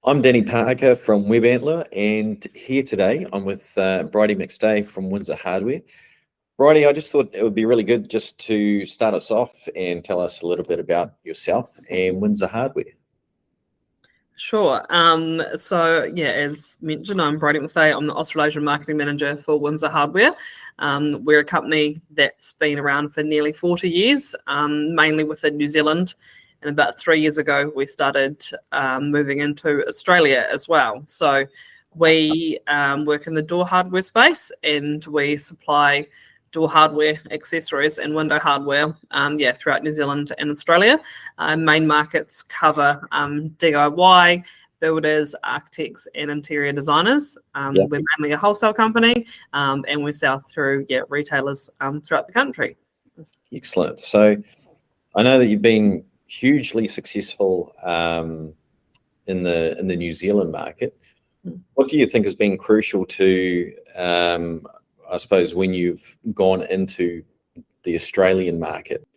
I'm Danny Parker from Antler, and here today I'm with Breidi McStay from Windsor Hardware. Breidi, I just thought it would be really good just to start us off and tell us a little bit about yourself and Windsor Hardware. Sure. As mentioned, I'm Breidi McStay. I'm the Australasian Marketing Manager for Windsor Hardware. We're a company that's been around for nearly 40 years, mainly within New Zealand. And about 3 years ago, we started moving into Australia as well. So we work in the door hardware space, and we supply door hardware, accessories, and window hardware throughout New Zealand and Australia. Main markets cover DIY, builders, architects, and interior designers. We're mainly a wholesale company, and we sell through retailers throughout the country. Excellent. So I know that you've been hugely successful in the New Zealand market. What do you think has been crucial to I suppose when you've gone into the Australian market?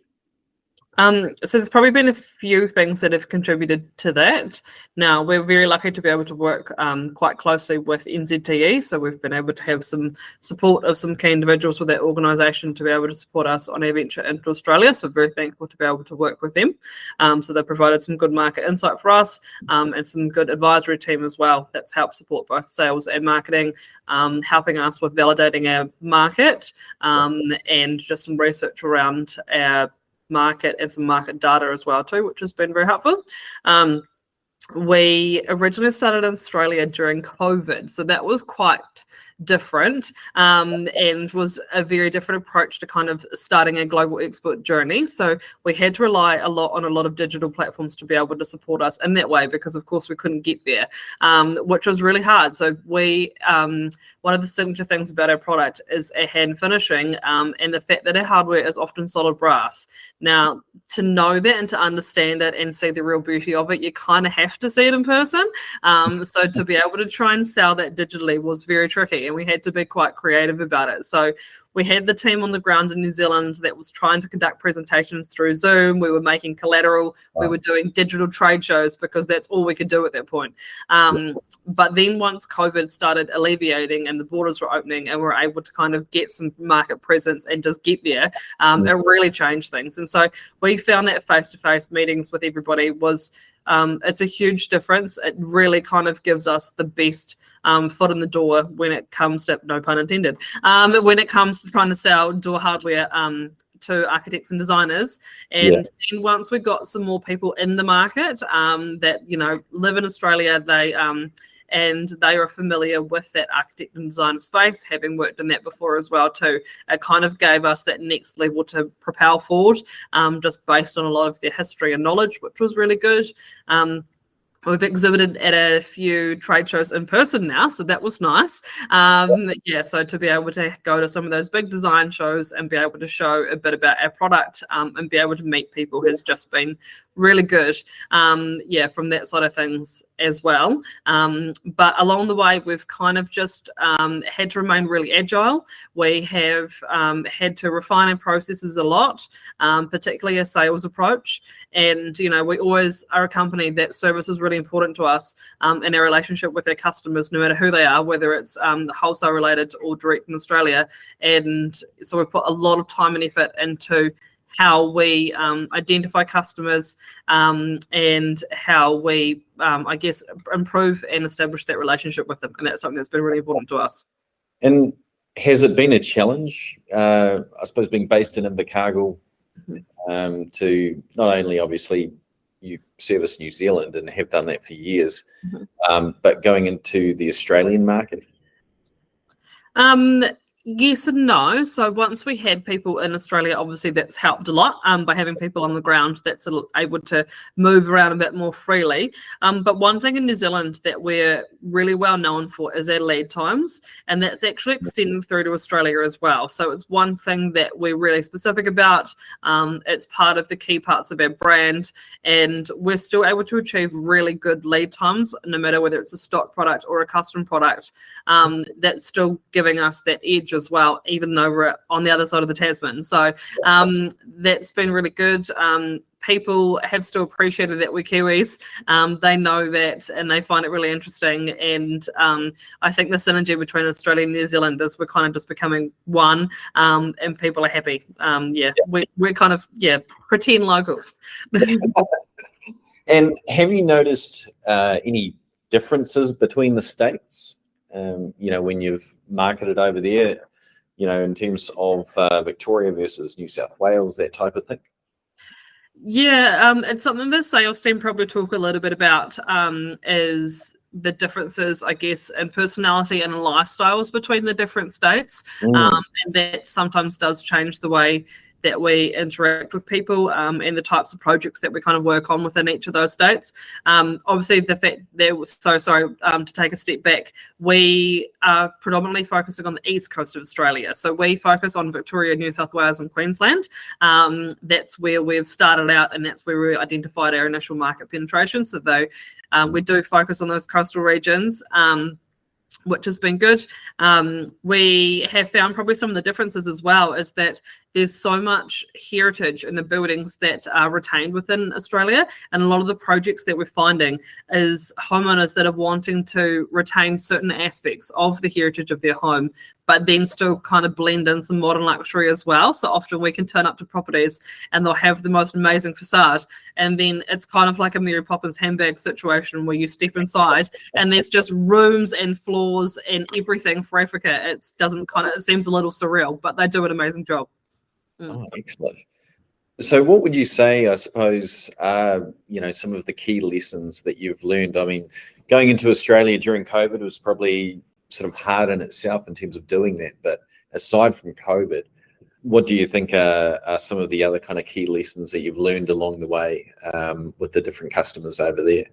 So there's probably been a few things that have contributed to that. Now, we're very lucky to be able to work quite closely with NZTE, so we've been able to have some support of some key individuals with that organisation to be able to support us on our venture into Australia, so very thankful to be able to work with them. So they've provided some good market insight for us and some good advisory team as well that's helped support both sales and marketing, helping us with validating our market and just some research around our market and some market data as well too, which has been very helpful. We originally started in Australia during COVID, so that was quite different and was a very different approach to kind of starting a global export journey. So we had to rely a lot on a lot of digital platforms to be able to support us in that way, because of course we couldn't get there, which was really hard. So we one of the signature things about our product is our hand finishing and the fact that our hardware is often solid brass. Now, to know that and to understand it and see the real beauty of it, you kind of have to see it in person. So to be able to try and sell that digitally was very tricky, and we had to be quite creative about it. So we had the team on the ground in New Zealand that was trying to conduct presentations through Zoom. We were making collateral. Wow. We were doing digital trade shows because that's all we could do at that point. But then once COVID started alleviating and the borders were opening and we were able to kind of get some market presence and just get there, it really changed things. And so we found that face-to-face meetings with everybody was it's a huge difference. It really kind of gives us the best foot in the door when it comes to, no pun intended, when it comes to trying to sell door hardware to architects and designers. And then once we got some more people in the market that, you know, live in Australia, and they are familiar with that architect and design space, having worked in that before as well too. It kind of gave us that next level to propel forward, just based on a lot of their history and knowledge, which was really good. We've exhibited at a few trade shows in person now, so that was nice. So to be able to go to some of those big design shows and be able to show a bit about our product and be able to meet people has just been really good, from that side of things as well. But along the way, we've kind of just had to remain really agile. We have had to refine our processes a lot, particularly a sales approach. And, you know, we always are a company that service is really important to us in our relationship with our customers, no matter who they are, whether it's wholesale related or direct in Australia. And so we put a lot of time and effort into how we identify customers and how we, improve and establish that relationship with them. And that's something that's been really important to us. And has it been a challenge, I suppose, being based in Invercargill, to not only obviously you service New Zealand and have done that for years, but going into the Australian market? Yes and no. So once we had people in Australia, obviously that's helped a lot by having people on the ground that's able to move around a bit more freely. But one thing in New Zealand that we're really well known for is our lead times, and that's actually extended through to Australia as well. So it's one thing that we're really specific about. It's part of the key parts of our brand, and we're still able to achieve really good lead times, no matter whether it's a stock product or a custom product. That's still giving us that edge as well, even though we're on the other side of the Tasman. So that's been really good. people have still appreciated that we're Kiwis. They know that and they find it really interesting. And I think the synergy between Australia and New Zealand is we're kind of just becoming one, and people are happy. We're kind of, pretend locals. And have you noticed any differences between the states, when you've marketed over there, in terms of Victoria versus New South Wales, that type of thing? Yeah, it's something the sales team probably talk a little bit about, is the differences, I guess, in personality and in lifestyles between the different states. And that sometimes does change the way that we interact with people, and the types of projects that we kind of work on within each of those states. Obviously, the fact that to take a step back, we are predominantly focusing on the east coast of Australia. So we focus on Victoria, New South Wales and Queensland. That's where we've started out, and that's where we identified our initial market penetration. So though we do focus on those coastal regions, which has been good. We have found probably some of the differences as well is that there's so much heritage in the buildings that are retained within Australia, and a lot of the projects that we're finding is homeowners that are wanting to retain certain aspects of the heritage of their home, but then still kind of blend in some modern luxury as well. So often we can turn up to properties and they'll have the most amazing facade, and then it's kind of like a Mary Poppins handbag situation where you step inside and there's just rooms and floors and everything for Africa. It seems a little surreal, but they do an amazing job. Oh, excellent. So what would you say, I suppose, are, some of the key lessons that you've learned? I mean, going into Australia during COVID was probably sort of hard in itself in terms of doing that. But aside from COVID, what do you think are some of the other kind of key lessons that you've learned along the way with the different customers over there?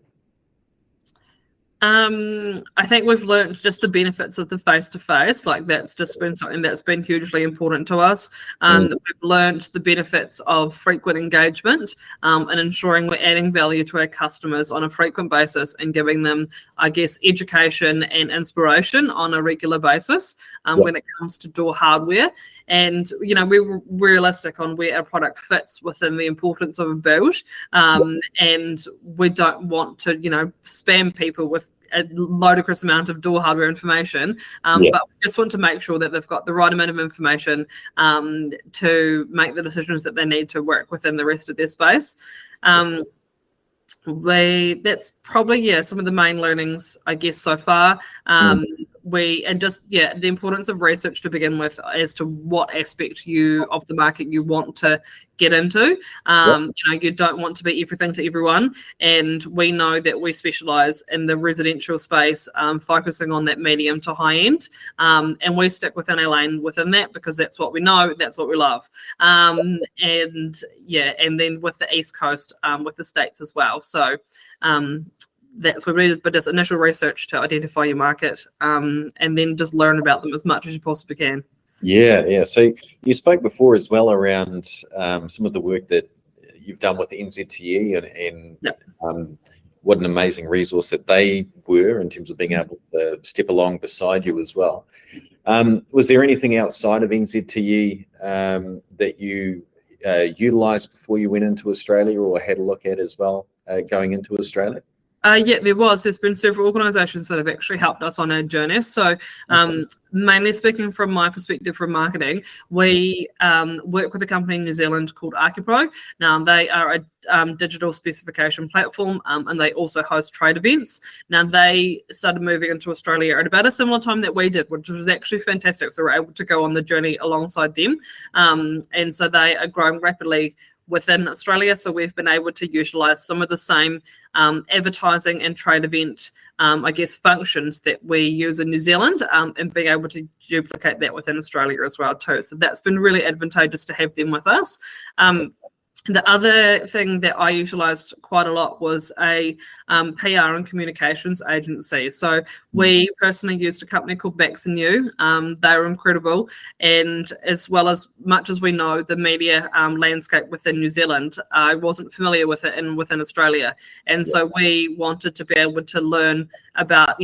I think we've learned just the benefits of the face-to-face. Like that's just been something that's been hugely important to us. We've learned the benefits of frequent engagement, and ensuring we're adding value to our customers on a frequent basis and giving them, I guess, education and inspiration on a regular basis when it comes to door hardware. And, we're realistic on where our product fits within the importance of a build. And we don't want to, spam people with a ludicrous amount of door hardware information, but we just want to make sure that they've got the right amount of information to make the decisions that they need to work within the rest of their space. That's probably some of the main learnings, I guess, so far. The importance of research to begin with as to what aspect of the market you want to get into. You don't want to be everything to everyone, and we know that we specialize in the residential space, focusing on that medium to high end, and we stick within our lane within that because that's what we know, that's what we love. And then with the East Coast, with the States as well. So that's what it is, but just initial research to identify your market, and then just learn about them as much as you possibly can. Yeah. So you spoke before as well around some of the work that you've done with NZTE and what an amazing resource that they were in terms of being able to step along beside you as well. Was there anything outside of NZTE that you utilised before you went into Australia or had a look at as well going into Australia? There's been several organisations that have actually helped us on our journey. So mainly speaking from my perspective from marketing, we work with a company in New Zealand called Archipro. Now they are a digital specification platform, and they also host trade events. Now they started moving into Australia at about a similar time that we did, which was actually fantastic. So we're able to go on the journey alongside them. And so they are growing rapidly within Australia, so we've been able to utilise some of the same advertising and trade event, functions that we use in New Zealand, and being able to duplicate that within Australia as well too. So that's been really advantageous to have them with us. The other thing that I utilised quite a lot was a PR and communications agency. So we personally used a company called Bax and You. They were incredible, and as well as much as we know the media landscape within New Zealand, I wasn't familiar with it within Australia, and so we wanted to be able to learn about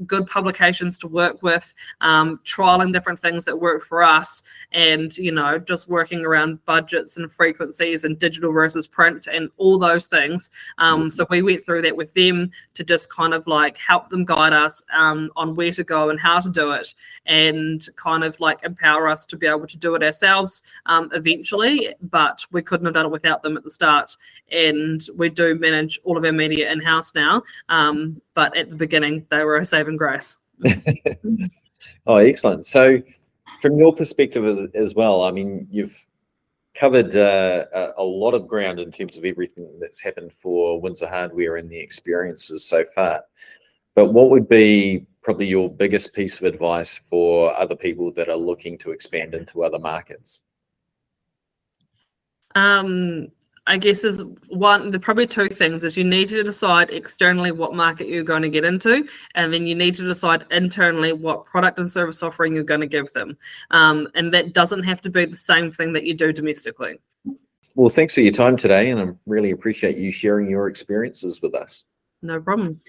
good publications to work with, trialing different things that work for us, and, you know, just working around budgets and frequencies and digital versus print and all those things. So we went through that with them to just kind of like help them guide us on where to go and how to do it, and kind of like empower us to be able to do it ourselves eventually. But we couldn't have done it without them at the start. And we do manage all of our media in-house now. But at the beginning, they were a saving grace. Oh, excellent. So from your perspective as well, I mean, you've covered a lot of ground in terms of everything that's happened for Windsor Hardware and the experiences so far. But what would be probably your biggest piece of advice for other people that are looking to expand into other markets? I guess there's probably two things. Is you need to decide externally what market you're going to get into, and then you need to decide internally what product and service offering you're going to give them. And that doesn't have to be the same thing that you do domestically. Well, thanks for your time today, and I really appreciate you sharing your experiences with us. No problems.